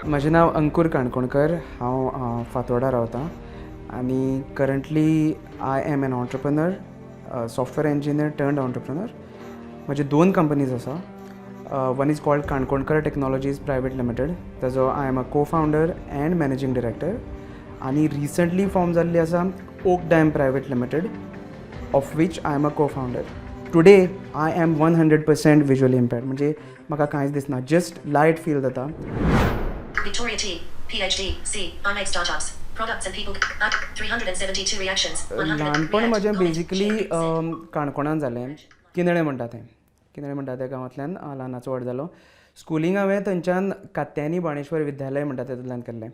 म्हजें नांव अंकूर काणकोणकर. हांव फातोर्डा रावतां आनी currently I am an entrepreneur, software engineer turned entrepreneur. म्हजे 2 कंपनीज आसा. One is called Kankonkar technologies private limited, ताजो I am a co founder and managing director. आनी रिसंटली फॉर्म जाल्ली आसा ओक डायम private limited, of which I am a co founder. Today I am 100% visually impaired, म्हणजे म्हाका कांयच दिसना, जस्ट लायट फील जाता. Victoria T, PhD, C, I make startups, products and people, 372 reactions, 100 ल्हानपण म्हजें बेजिकली काणकोणान जालें. किनळे म्हणटा तें, किनळे म्हणटा त्या गांवांतल्यान ल्हानाचो व्हड जालो. स्कुलींग हांवें थंयच्यान कात्यांनी बाणेश्वर विद्यालय म्हणटा तेतूंतल्यान केल्लें.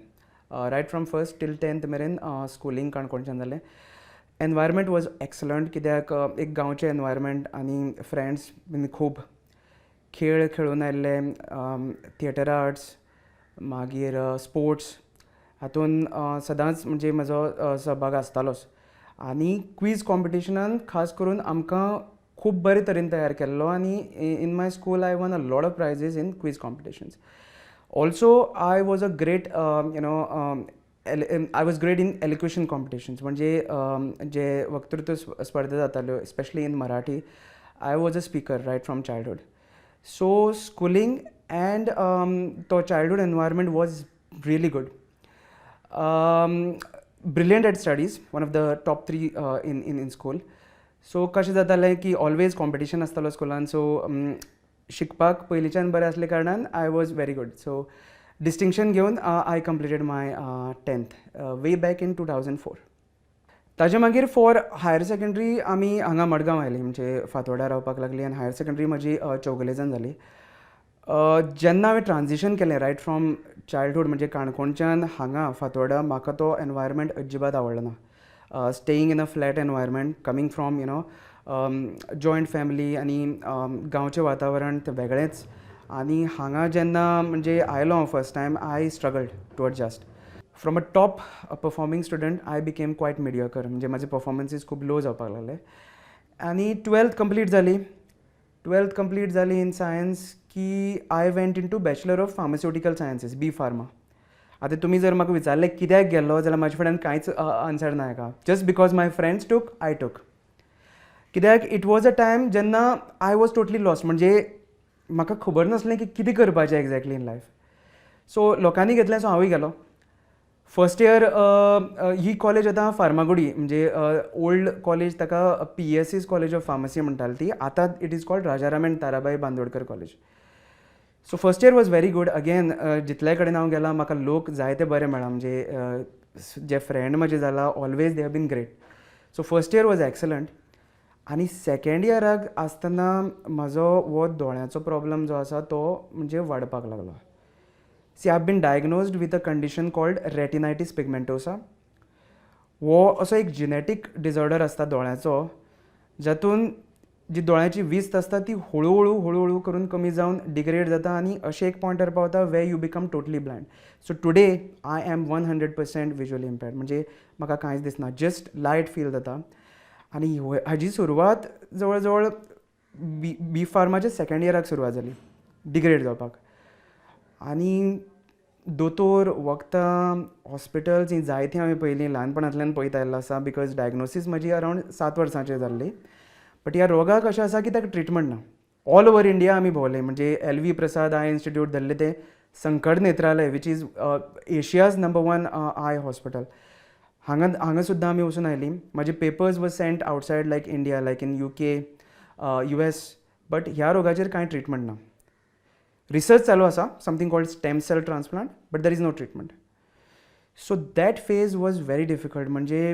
Right from first till 10th मेरेन स्कुलींग काणकोणच्यान जालें. एनवायरमेंट वॉज एक्सलंट, कित्याक एक गांवचें एनवायरमेंट आनी फ्रेंड्स बीन खूब. खेळ खेळून आयिल्ले, थिएटर आर्ट्स, मागीर स्पोर्ट्स, हातून सदांच म्हणजे म्हजो सहभाग आसतालोच. आनी क्वीज कॉम्पिटिशनान खास करून आमकां खूब बरे तरेन तयार केल्लो, आनी in my school I won a lot of prizes in quiz competitions. Also I was a great I was great in elocution competitions, म्हणजे जे वक्तृत्व स्पर्धा जाताल्यो, specially in Marathi. I was a speaker right from childhood. So schooling and तो childhood environment was really good. Brilliant at studies, one of the top 3 in school. So कशें जातालें की always competition आसतालो स्कुलान. सो शिकपाक पयलींच्यान बरें आसले कारणान I was very good. So distinction घेवन I completed my 10th way back in 2004. ताजे मागीर फॉर हायर सेकंड्री आमी हांगा मडगांव आयलीं, म्हणजे फातोर्डा रावपाक लागलीं, आनी हायर सेकंड्री म्हजी चौगुलेजान जाली. जेन्ना हांवें ट्रान्जिशन केलें रायट फ्रॉम चायल्डहूड, म्हणजे काणकोणच्यान हांगा फातोर्डा, म्हाका तो एनवायरमेंट अजिबात आवडलो ना. Staying in a flat environment, coming from joint family, आनी गांवचें वातावरण तें वेगळेंच. आनी हांगा जेन्ना म्हणजे आयलो हांव first time, I struggled to adjust. From a top performing student I became quite mediocre, म्हणजे म्हाजे परफॉर्मन्सीस खूब लो जावपाक लागले. आनी 12th कंप्लीट जाली इन सायन्स, की I went into bachelor of pharmaceutical sciences, B pharma. आतां तुमी जर म्हाका विचारलें कित्याक गेल्लो, जाल्यार म्हाजे फुड्यान कांयच आन्सर ना हाका. जस्ट बिकॉज माय फ्रेंड्स टूक, आय टूक. कित्याक इट वॉज अ टायम जेन्ना आय वॉज टोटली लॉस्ट, म्हणजे म्हाका खबर नासलें की कितें करपाचें एक्झॅक्टली इन लायफ. सो लोकांनी घेतलें, सो हांवूय गेलो. फर्स्ट इयर ही कॉलेज आतां फार्मागुडी, म्हणजे ओल्ड कॉलेज, ताका PSC's कॉलेज ऑफ फार्मसी म्हणटाली ती. आतां it is called Rajaram end Tarabai Bandodkar college. So first year was very good. Again जितले कडेन हांव गेलां म्हाका लोक जायते बरे मेळ्ळा, म्हणजे जे फ्रेंड म्हजे जाला always they have been great. So first year was excellent. आनी सेकंड इयराक आसतना म्हजो हो दोळ्याचो प्रॉब्लम जो आसा तो म्हणजे वाडपाक लागलो. See I have been diagnosed with a condition called retinitis pigmentosa. हो असो एक जिनेटीक डिजॉर्डर आसता दोळ्याचो, जातून जी दोळ्याची विस्त आसता ती हळू करून कमी जावन डिग्रेड जाता, आनी अशें एक पॉयंटार पावता where you become totally blind. So today I am 100% visually impaired, म्हणजे म्हाका कांयच दिसना, जस्ट लायट फील जाता. आनी हाजी सुरवात जवळ जवळ बी फार्माच्या सेकंड इयराक सुरवात जाली डिग्रेड जावपाक. आनी दोतोर, वखदां, हॉस्पिटल्स ही जायतीं हांवें पयलीं ल्हानपणांतल्यान पळयत आयिल्लो आसा, बिकॉज डायग्नोसीस म्हजी अरावंड 7 वर्सांचेर जाल्ली. बट ह्या रोगाक अशें आसा की ताका ट्रिटमेंट ना. ऑल ओवर इंडिया आमी भोंवले, म्हणजे LV प्रसाद आय इन्स्टिट्यूट धरलें तें Sankara Nethralaya, which is Asia's number 1 eye hospital. हांगा सुद्दां आमी वचून आयलीं. म्हाजे papers were sent outside like India, like in UK, US. But ह्या रोगाचेर कांय ट्रिटमेंट ना. रिसर्च चालू आसा, something called stem cell transplant, but there is no treatment. So that phase was very difficult. म्हणजे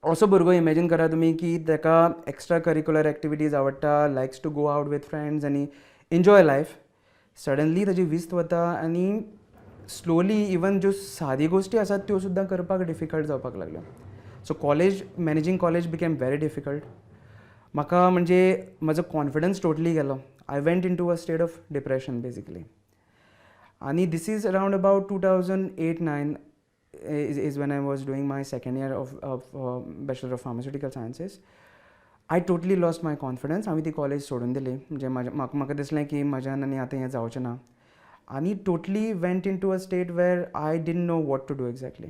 असो भुरगो इमॅजीन करा तुमी की ताका एक्स्ट्रा करिक्युलर एक्टिविटीज आवडटा, likes to go out with friends आनी एन्जॉय लायफ. सडनली ताजी विस्त वता, आनी स्लोली इवन ज्यो सादी गोश्टी आसात त्यो सुद्दां करपाक डिफिकल्ट जावपाक लागल्यो. So managing college became very difficult. म्हाका म्हणजे म्हजो कॉन्फिडन्स टोटली गेलो. I went into a state of depression basically. आणि this is around about 2008-9 is when I was doing my second year of Bachelor of Pharmaceutical Sciences. I totally lost my confidence. हांवें ती college सोडून दिली. म्हणजे म्हाका दिसलें की म्हज्यान आनी आतां हें जावचें ना. आनी totally went into a state where I didn't know what to do exactly.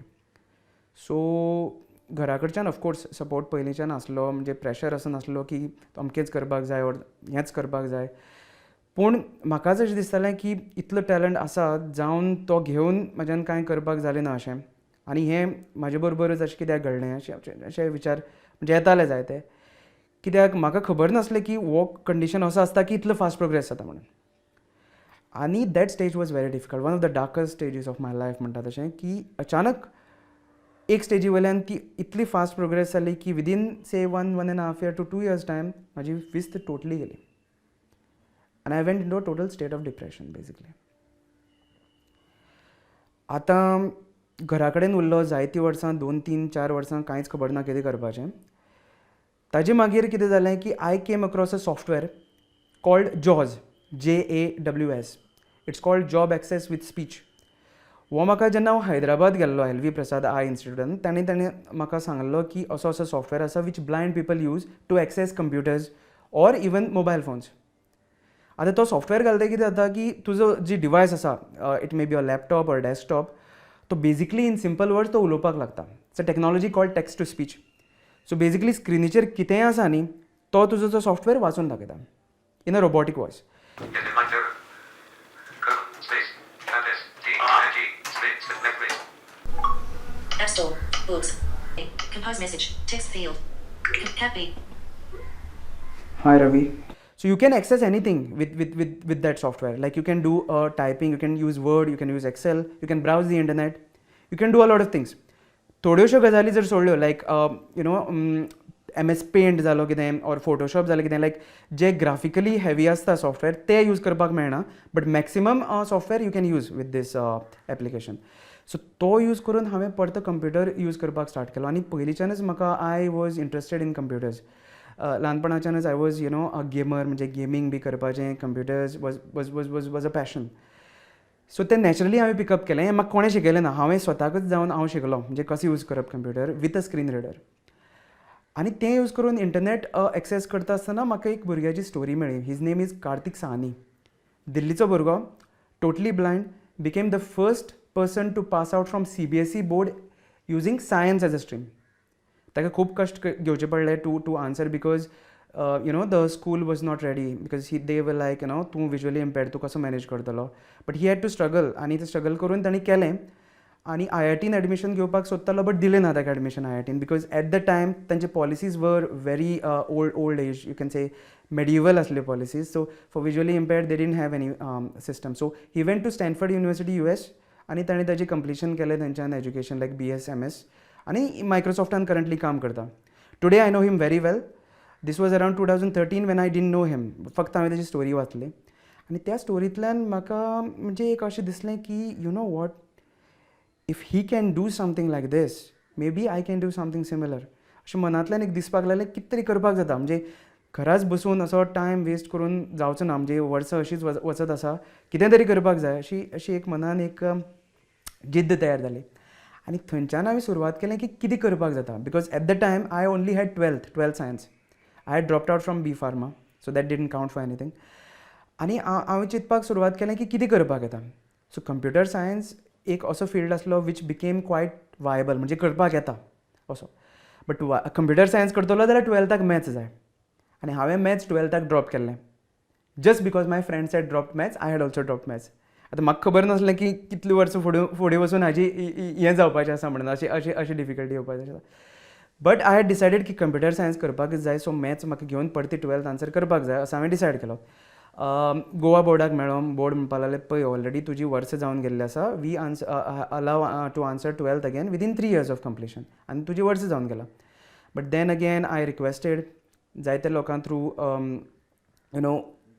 So घरा कडच्यान ऑफकोर्स सपोर्ट पयलींच्यान आसलो, म्हणजे प्रेशर असो नासलो की अमकेंच करपाक जाय ओर हेंच करपाक जाय. पूण म्हाकाच अशें दिसतालें की इतलो टॅलंट आसा जावन तो घेवन म्हज्यान कांय करपाक जालें ना अशें. आनी हें म्हाजे बरोबरच अशें कित्याक घडलें अशे विचार म्हणजे येताले जायते. कित्याक म्हाका खबर नासलें की हो कंडिशन असो आसता की इतलो फास्ट प्रोग्रेस जाता म्हणून. आनी that stage was very difficult. One of the darkest stages of my life म्हणटा तशें की अचानक एक स्टेजी वयल्यान ती इतली फास्ट प्रोग्रेस जाली की within say 1.5 year to 2 years time म्हाजी विस्त टोटली गेली. and I went into a total state of depression basically. आतां घरा कडेन उरलो जायतीं वर्सां 2-3-4 वर्सां कांयच खबर ना कितें करपाचें. ताजे मागीर कितें जालें की I came across a software called JAWS, JAWS. It's called job access with speech. हो म्हाका जेन्ना हांव हैदराबाद गेल्लो LV प्रसाद आय इन्स्टिट्यूटान ताणें म्हाका सांगलो की असो सॉफ्टवेअर आसा which blind people use to access computers or even mobile phones. आतां तो सॉफ्टवेअर घालता कितें जाता की तुजो जी डिवायस आसा, it may be a laptop or desktop, तो बेजिकली इन सिंपल वर्ड्स तो उलोवपाक लागता. It's a technology called text to speech. So basically स्क्रिनीचेर कितेंय आसा न्ही तो तुजो जो सॉफ्टवेअर वाचून दाखयता in a robotic voice. App Store, Books, Compose Message, Text Field, Happy. Hi Ravi. So you can access anything with that software. Like you can do typing, you can use Word, you can use Excel, you can browse the internet, you can do a lot of things. थोड्योश्यो गजाली जर सोडल्यो लायक MS Paint जालो कितें और Photoshop जालें कितें, like जे graphically heavy आसता software ते यूज करपाक मेळना, but maximum software you can use with this application. So तो यूज करून हांवें परतो कंप्युटर यूज करपाक स्टार्ट केलो. आनी पयलींच्यानच म्हाका I was interested in computers. ल्हानपणाच्यानच आय वॉज अ गेमर, म्हणजे गेमींग बी करपाचें, computers was a passion. So तें नॅचरली हांवें पिकअप केलें. म्हाका कोणें शिकयलें ना, हांवें स्वताकच जावन हांव शिकलो म्हणजे कशें यूज करप computer with a screen reader. आनी तें यूज करून इंटरनेट एक्सेस करता आसतना म्हाका एक भुरग्याची स्टोरी मेळ्ळी. His name is Kartik Sawhney. दिल्लीचो भुरगो, totally blind, became the first person to pass out from CBSE board using science as a stream. ताका खूब कश्ट घेवचे पडले to answer because the school was not ready because they were like तूं visually impaired, तूं कसो manage करतलो. But he had to struggle आनी तें स्ट्रगल करून ताणें केलें. आनी IITन एडमिशन घेवपाक सोदतालो बट दिलें ना ताका एडमिशन IITन बिकॉज एट द टायम तांचे policies were very old age, you can say medieval आसले policies. So for visually impaired they didn't have any system. So he went to Stanford University US आनी ताणें ताजें completion केलें थंयच्यान education लायक BS MS आनी मायक्रोसॉफ्टान currently काम करता. Today I know him very well. This was around 2013 when I didn't know him. फक्त हांवें ताजी स्टोरी वाचली आनी त्या स्टोरींतल्यान म्हाका म्हणजे एक अशें दिसलें की you know what, if he can do something like this maybe I can do something similar. अशें मनांतल्यान एक दिसपाक लागलें कितें तरी करपाक जाता. म्हणजे घराच बसून असो टायम वेस्ट करून जावचो ना, म्हणजे वर्सां अशींच वचत आसा, कितें तरी करपाक जाय अशी एक मनान एक जिद्द तयार जाली. आनी थंयच्यान हांवें सुरवात केलें की कितें करपाक जाता. Because at the time I only had 12th science. I had dropped out from B Pharma, so that didn't count for anything. आनी हांवें चिंतपाक सुरवात केलें की कितें करपाक येता. सो कंप्युटर सायन्स एक असो फिल्ड आसलो वीच बिकेम क्वायट वायबल, म्हणजे करपाक येता असो. बट कंप्युटर सायन्स करतलो जाल्यार 12th मॅथ्स जाय. आनी हांवें मॅथ्स 12th ड्रॉप केल्लें just because my friends had dropped maths, I had also dropped maths. आतां म्हाका खबर नासलें की कितलीं वर्सां फुडें वचून हाजी हें जावपाचें आसा म्हणून अशी डिफिकल्टी येवपाची आसा. बट आय हॅड डिसायडेड की कंप्युटर सायन्स करपाकच जाय. सो मॅथ्स म्हाका घेवन परती 12th आन्सर करपाक जाय असो हांवें डिसायड केलो. गोवा बोर्डाक मेळ्ळो. बोर्ड म्हणपाक लागलें पळय ऑलरेडी तुजी वर्सां जावन गेल्ली आसा, we allow to answer 12th again within 3 years of completion, आनी तुजी वर्सां जावन गेला. But then again I requested जायत्या लोकां थ्रू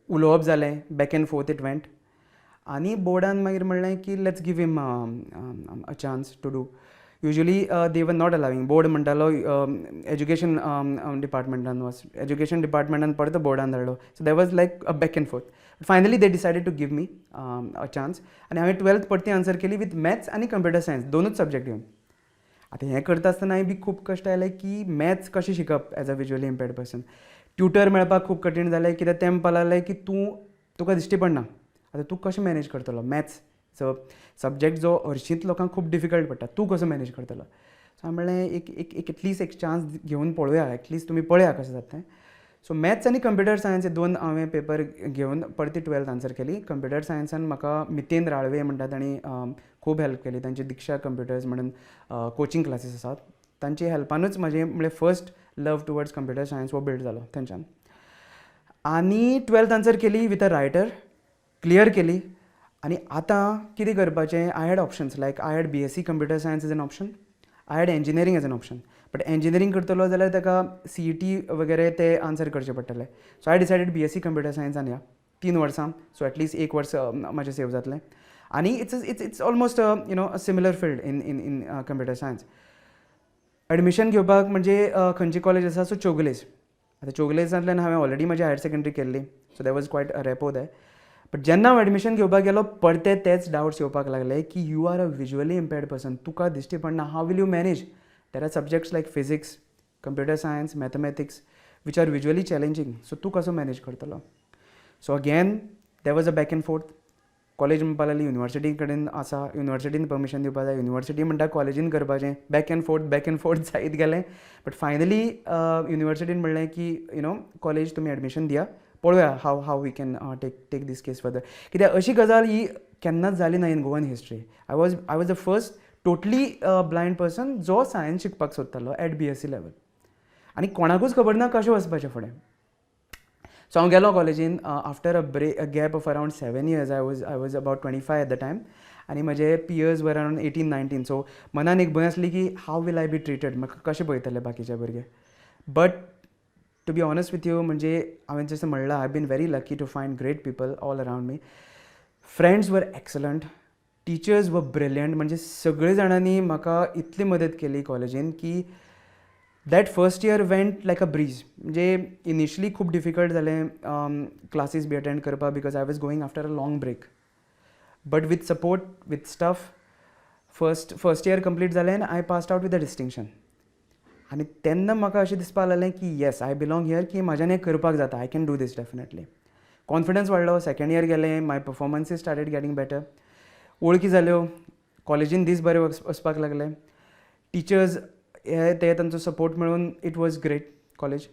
उलोवप जालें, back and forth it went. आनी बोर्डान मागीर म्हणलें की let's give him a chance to do. Usually they were not allowing board म्हणटालो एज्युकेशन डिपार्टमेंटान एज्युकेशन डिपार्टमेंटान परत बोर्डान धाडलो so that was like a back and forth finally they decided to give me a chance आनी हांवें 12th परती answer केली विथ मॅथ्स आनी कंप्युटर सायन्स दोनूच सब्जेक्ट घेवन आतां हें करता आसतनाय बी खूब कश्ट आयले की मॅथ्स कशें शिकप as a visually impaired person tutor मेळपाक खूब कठीण जालें कित्याक तें म्हणपा लागलें की तुका दिश्टी पडना आतां तूं कशें मॅनेज करतलो मॅथ्स सो सब्जेक्ट जो हरशींच लोकांक खूब डिफिकल्ट पडटा तूं कसो मॅनेज करतलो सो हांवें म्हणलें एक एटलीस्ट एक चान्स घेवन पळोवया एटलीस्ट तुमी पळया कशें जाता तें सो मॅथ्स आनी कंप्युटर सायन्स हे दोन हांवें पेपर घेवन परती 12th आन्सर केली कंप्युटर सायन्सान म्हाका मितेंद्र राळवे म्हणटा तांणी खूब हेल्प केली तांची दिक्षा कंप्युटर्स म्हणून कोचिंग क्लासीस आसात तांचे हेल्पानूच म्हजें म्हणजे फर्स्ट लव टुवर्ड्स कंप्युटर सायन्स हो बिल्ड जालो थंयच्यान आनी 12th आन्सर केली विथ अ रायटर क्लियर केली आनी आतां कितें करपाचें I had options like I had BSc computer science as an option I had engineering as an option but engineering करतलो जाल्यार ताका CET वगैरे ते आन्सर करचें पडटलें so I decided BSc computer सायन्सान या 3 वर्सां सो एटलीस्ट 1 वर्स म्हाजें सेव जातलें आनी it's almost a similar field in computer science admission घेवपाक म्हणजे खंयची कॉलेज आसा सो चोगलेज आतां चोगलेजांतल्यान हांवें ऑलरेडी म्हजी हायर सेकंडरी केल्ली so that was quiet a repo they but जेन्ना हांव एडमिशन घेवपाक गेलो परते तेच डावट्स येवपाक लागले की you are a visually impaired person तुका दिश्टी पडना how will you manage there are subjects like physics computer science mathematics which are visually challenging so तूं कसो मॅनेज करतलो so again there was a back and forth college म्हणपा लागली university कडेन आसा युनिवर्सिटीन परमिशन दिवपाक जाय युनिवर्सिटी म्हणटा कॉलेजीन करपाचें बॅक एंड फोर्थ जायत गेलें बट फायनली युनिवर्सिटीन म्हणलें की कॉलेज तुमी एडमिशन दिया पळोवया how we can take this case further कित्याक अशी गजाल ही केन्नाच जाली ना in Goan history I was the first totally blind person जो सायन्स शिकपाक सोदतालो एट BSc लेवल आनी कोणाकूच खबर ना कशें वचपाचें फुडें सो हांव गेलो कॉलेजीन after a gap of around 7 years I was about 25 eight the time आनी म्हजे पियर्स वर अरावंड 18-19 सो मनान एक भंय आसली की how will I be treated म्हाका कशें पळयतले बाकीचे भुरगे but to be honest with you म्हणजे हांवें जशें म्हणलां I been very lucky to find great people all around me friends were excellent teachers were brilliant म्हणजे सगळे जाणांनी म्हाका इतली मदत केली कॉलेजीन की that first year went like a bridge म्हणजे इनिशियली खूब डिफिकल्ट जालें क्लासीस बी अटेंड करपाक because I was going after a long break but with support with stuff first year complete जालें आनी I passed out with a distinction आनी तेन्ना म्हाका अशें दिसपाक लागलें की येस आय बिलोंग हियर की म्हाज्यान हें करपाक जाता I can do these definitely confidence वाडलो सेकेंड इयर गेलें माय परफॉर्मन्सीस स्टार्टेड गेटींग बेटर वळखी जाल्यो कॉलेजीन दीस बरें वचपाक लागले टिचर्स ते तांचो सपोर्ट मेळून इट वॉज ग्रेट कॉलेज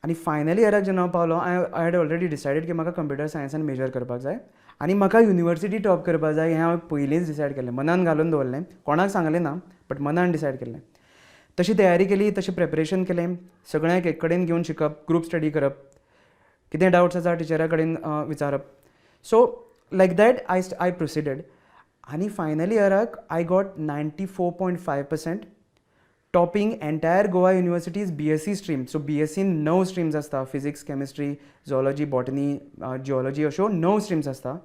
आनी फायनली इयराक जेन्ना हांव पावलो आय हॅड ऑलरेडी डिसायडेड की म्हाका कंप्युटर सायन्सान मेजर करपाक जाय आनी म्हाका युनिवर्सिटी टॉप करपाक जाय हें हांवें पयलींच डिसायड केलें मनान घालून दवरलें कोणाक सांगलें ना बट मनान डिसायड केल्लें तशी तयारी केली तशें प्रेपरेशन केलें सगळ्यांक एक कडेन घेवन शिकप ग्रूप स्टडी करप कितें डावट्स आसा टिचरा कडेन विचारप so like that I proceeded आनी फायनली इयराक I got 94.5% topping entire Goa universities BSc stream so BSc 9 streams आसता physics chemistry zoology botany geology अश्यो 9 स्ट्रीम्स आसता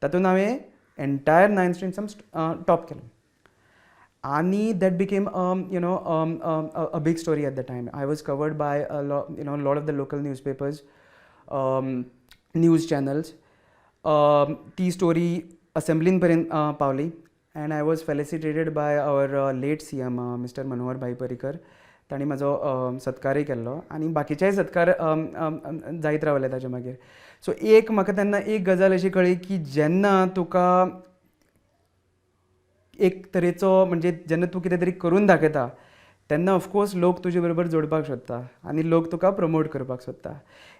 तातूंत हांवें एंटायर 9 स्ट्रीम्सां टॉप केलो आनी that became a big story at the time. I was covered by a lot of the local newspapers, news channels. ती story असेंब्लीन पर्यंत पावली and I was felicitated by our late CM Mr. Manohar भाई पर्रीकर तांणी म्हाजो सत्कारय केल्लो आनी बाकीचेय सत्कार जायत रावले ताचे मागीर सो म्हाका तेन्ना एक गजाल अशी कळ्ळी की जेन्ना तुका एक तरेचो म्हणजे जेन्ना तूं कितें तरी करून दाखयता तेन्ना ऑफकोर्स लोक तुजे बरोबर जोडपाक सोदता आनी लोक तुका प्रमोट करपाक सोदता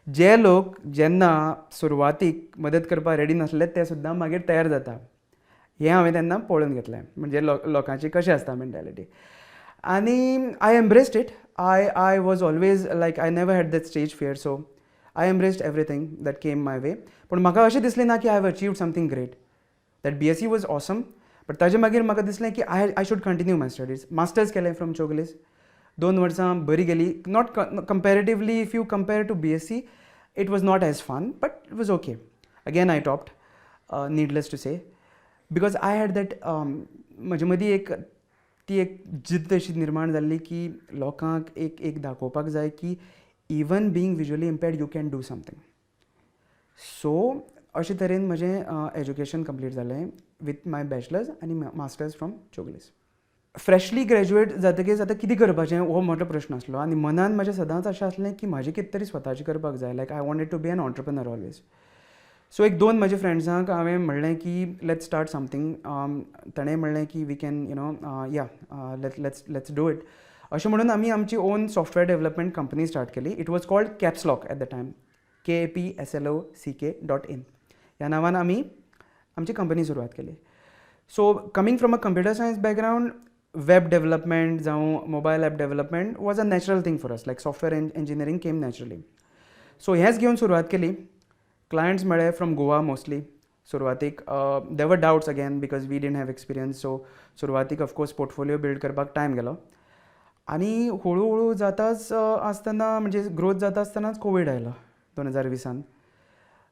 जे लोक जेन्ना सुरवातीक मदत करपाक रेडी नासले ते सुद्दां मागीर तयार जाता हें हांवें तेन्ना पळोवन घेतलें म्हणजे लोकांची कशी आसता मेंटेलिटी आनी I embraced it I was always like I never had that stage fear so I embraced everything that came my way पूण म्हाका अशें दिसलें ना की I have achieved something great that BSc was awesome but ताजे मागीर म्हाका दिसलें की I should continue my studies masters केलें फ्रॉम चोगलेस 2 वर्सां बरी गेली not comparatively if you compare to BSc it was not age fun but it was okay again I topped needless to say because I had that म्हजे मदीं एक ती एक जिद्द अशी निर्माण जाल्ली की लोकांक एक दाखोवपाक जाय की even being visually impaired you can do something. So अशे तरेन म्हजें एज्युकेशन कंप्लीट जालें विथ माय बॅचलर्स आनी masters from Chowgule's. Freshly graduate जातकीच आतां कितें करपाचें हो मोठो प्रश्न आसलो आनी मनान म्हजें सदांच अशें आसलें की म्हाजें कितें तरी स्वताचें करपाक जाय. Like I wanted to be an entrepreneur always. So एक 2 म्हज्या फ्रेंड्सांक हांवें म्हणलें की लेट्स स्टार्ट समथींग. ताणें म्हणलें की we can let's do it. अशें म्हणून आमी आमची own software development company start केली. It was called Capslock at the time. KAPSLOCK.in ह्या नांवान आमी आमची कंपनी सुरवात केली. So coming from a computer science background, web development जावं mobile app development was a natural thing for us. Like software engineering came naturally. So हेंच घेवन सुरवात केली. क्लायंट्स मेळ्ळे फ्रॉम गोवा मोस्टली. सुरवातीक there doubts again because we didn't have experience. So सुरवातीक of course portfolio build करपाक time गेलो. आनी हळू हळू जाताच आसतना म्हणजे ग्रोथ जाता आसतनाच कोवीड आयलो 2020.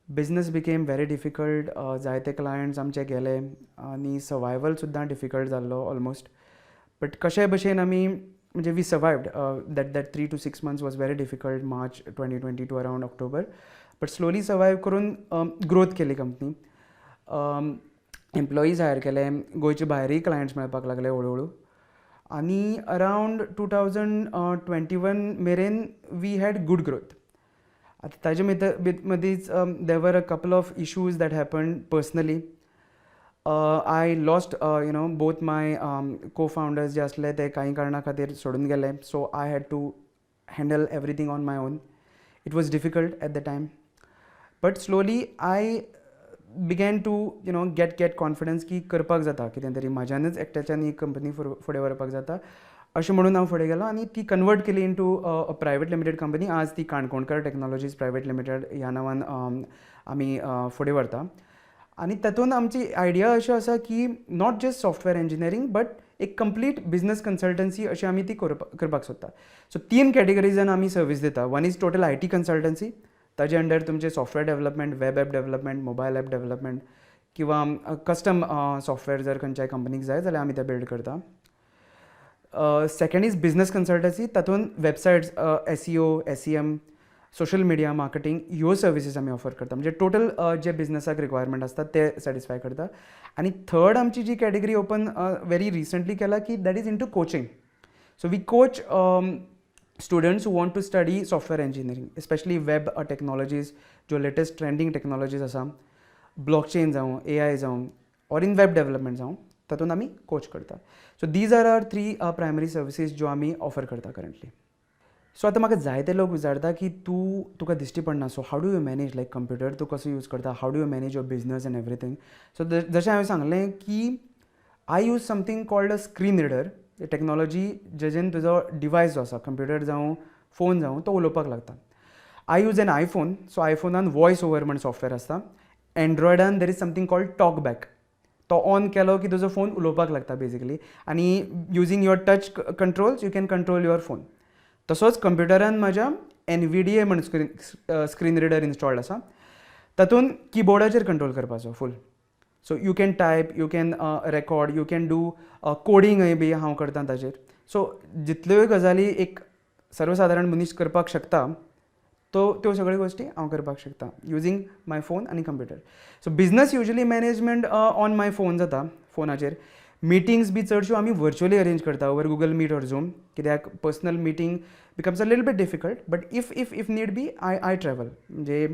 Business became very difficult. जायते क्लायंट्स आमचे गेले आनी सर्वायवल सुद्दां डिफिकल्ट जाल्लो ऑलमोस्ट. बट कशे भशेन आमी म्हणजे we survived. That 3 to 6 months was very difficult. March 2022 around October. But slowly survive करून ग्रोथ केली कंपनी. एम्प्लॉईज हायर केले. गोंयचे भायरूय क्लायंट्स मेळपाक लागले हळू हळू. आनी अरावंड 2021 मेरेन वी हॅड गूड ग्रोथ. आतां ताजे मदींच there a couple of issues that happened personally. I lost both my cofounders जे आसले ते कांय कारणां खातीर सोडून गेले. So I had to handle everything on my own. It was difficult at the time. But slowly I began to get confidence की करपाक जाता कितें तरी. म्हाज्यानूच एकट्याच्यान ही कंपनी फुडें व्हरपाक जाता अशें म्हणून हांव फुडें गेलो आनी ती कन्वर्ट केली into a private limited company. आज ती काणकोणकर टॅक्नॉलॉजीज प्रायवेट लिमिटेड ह्या नांवान आमी फुडें व्हरता. आनी तातूंत आमची आयडिया अशी आसा की not just software engineering but एक कंप्लीट बिझनस कन्सल्टन्सी अशी आमी ती करपाक सोदता. सो 3 कॅटेगरीजान आमी सर्वीस दिता. One is total IT consultancy. ताजे अंडर तुमचे software development, web app development, mobile app development किंवा कस्टम सॉफ्टवेअर जर खंयच्याय कंपनीक जाय जाल्यार आमी ते बिल्ड करता. Second is business consultancy. तातूंत websites, SEO, SEM, social media marketing ह्यो सर्विसीस आमी ऑफर करता. म्हणजे टोटल जे बिझनसाक रिक्वायरमेंट आसता ते सॅटिस्फाय करता. आनी थर्ड आमची जी कॅटेगरी ओपन वेरी रिसंटली केला की that is into coaching. So we coach students who want to study software engineering, especially web technologies, जो लेटेस्ट ट्रेंडिंग टेक्नॉलॉजीज आसा, ब्लॉकचेन जावं, AI जावं, और इन वेब डेव्हलपमेंट जावं, तातूंत आमी कोच करता. So these are our 3 primary services ज्यो आमी ऑफर करता करंटली. सो आतां म्हाका जायते लोक विचारता की तुका दिश्टी पडना. So how do you manage like computer तूं कसो यूज करता, how do you manage your business and everything. So जशें हांवें सांगलें की I use something called a screen reader. Technology जेजेन तुजो डिवायस जो आसा, कंप्युटर जावं फोन जावं, तो उलोवपाक लागता. I use an iPhone. So आयफोनान वॉयस ओवर म्हण सॉफ्टवेअर आसता. एंड्रॉयडान there is something called TalkBack. तो ऑन केलो की तुजो फोन उलोवपाक लागता बेजिकली. आनी using your touch controls you can control your phone. तसोच कंप्युटरान म्हाज्या NVDA म्हण स्क्रीन रिडर इन्स्टॉल्ड आसा. तातूंत किबोर्डाचेर कंट्रोल करपाचो full. So you can type, you can record, you can do कोडिंगय बी हांव करता ताचेर. सो जितल्योय गजाली एक सर्वसादारण मनीस करपाक शकता त्यो सगळ्यो गोश्टी हांव करपाक शकता युजींग माय फोन आनी computer. So business usually management on my phone जाता, फोनाचेर. मिटिंग्स बी चडश्यो आमी व्हर्च्युअली अरेंज करता over Google Meet or Zoom. कित्याक personal meeting becomes a little bit difficult. But if need be I travel. म्हणजे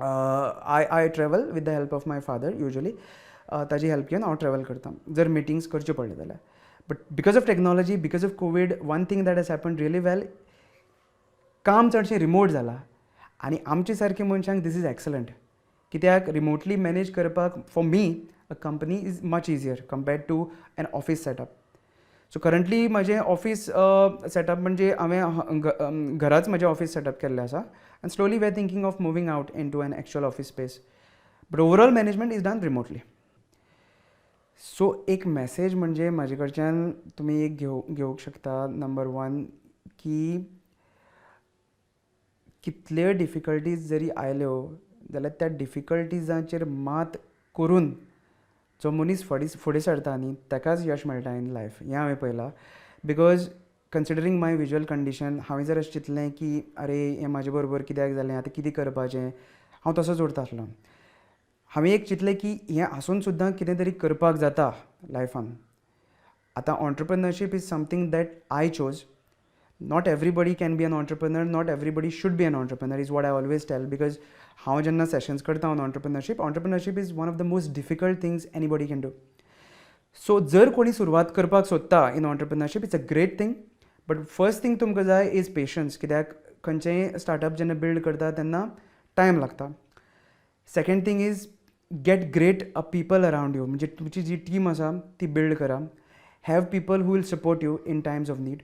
I travel with the help of my father usually. ताजी help घेवन हांव travel करता जर meetings करच्यो पडले जाल्यार. But because of technology, because of COVID, one thing that has happen really well, काम चडशें रिमोट जालां. आनी आमचे सारके मनशांक दीस इज एक्सलंट. कित्याक रिमोटली मॅनेज करपाक for me a company is much easier compared to an office setup. So currently म्हजें ऑफीस सेटअप म्हणजे हांवें घराच म्हजें ऑफीस सेटअप केल्लें आसा. आनी slowly we are thinking of moving out in to an actual office space. But overall management is done remotely. So एक message म्हणजे म्हाजे कडच्यान तुमी एक घेवंक शकता. नंबर 1 की कितल्योय डिफिकल्टीज जरी आयल्यो जाल्यार त्या डिफिकल्टीजांचेर मात करून जो मनीस फुडें सरता न्ही ताकाच यश मेळटा इन लायफ हें हांवें पळयलां बिकॉज कन्सिडरींग माय विज्युअल कंडिशन हांवें जर अशें चिंतलें की अरे हें म्हाजे बरोबर कित्याक जालें आतां कितें करपाचें हांव तसोच उरता आसलो हांवें एक चिंतलें की हें आसून सुद्दां कितें तरी करपाक जाता लायफान आतां entrepreneurship is something that I chose not everybody can be an entrepreneur not everybody should be an entrepreneur is what I always tell because हांव जेन्ना सेशन्स करता on entrepreneurship is one of the most difficult things anybody can do so जर कोणी सुरवात करपाक सोदता in entrepreneurship it's a great thing but first thing तुमकां जाय इज पेशन्स कित्याक खंयचेंय स्टार्टअप जेन्ना बिल्ड करता तेन्ना टायम लागता second thing is get great people around you म्हणजे तुमची जी टीम आसा ती बिल्ड करा have people who will support you in times of need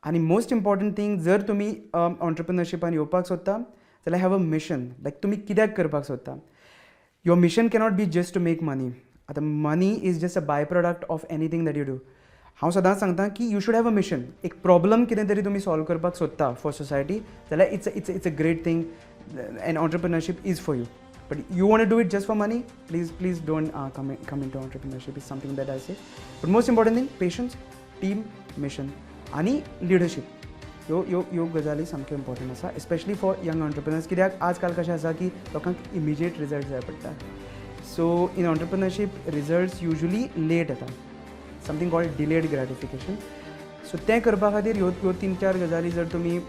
आनी मोस्ट इम्पॉर्टंट थिंग जर तुमी ऑन्टरप्रिनरशिपान येवपाक सोदता जाल्यार हॅव अ मिशन लायक तुमी कित्याक करपाक सोदता your mission cannot be just to make money आतां money is just a by product of anything that you do हांव सदांच सांगता की you should have a mission एक प्रॉब्लम कितें तरी तुमी सॉल्व करपाक सोदता फॉर सोसायटी जाल्यार it's a great thing and entrepreneurship is for you but you want to do it just for money please don't come in to entrepreneurship is something that I say but most important thing patience team mission आनी leadership ह्यो गजाली सामक्यो important आसा especially for young entrepreneurs कित्याक आजकाल कशें आसा की लोकांक इमिजिएट रिजल्ट जाय पडटा so in entrepreneurship results usually late येता something called delayed gratification so तें करपा खातीर ह्यो 3-4 गजाली जर तुमी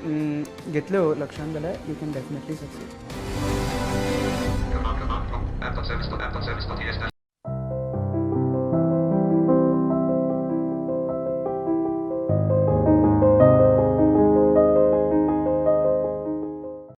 घेतल्यो लक्षांत जाल्यार यू कॅन डेफिनेटली सक्सीड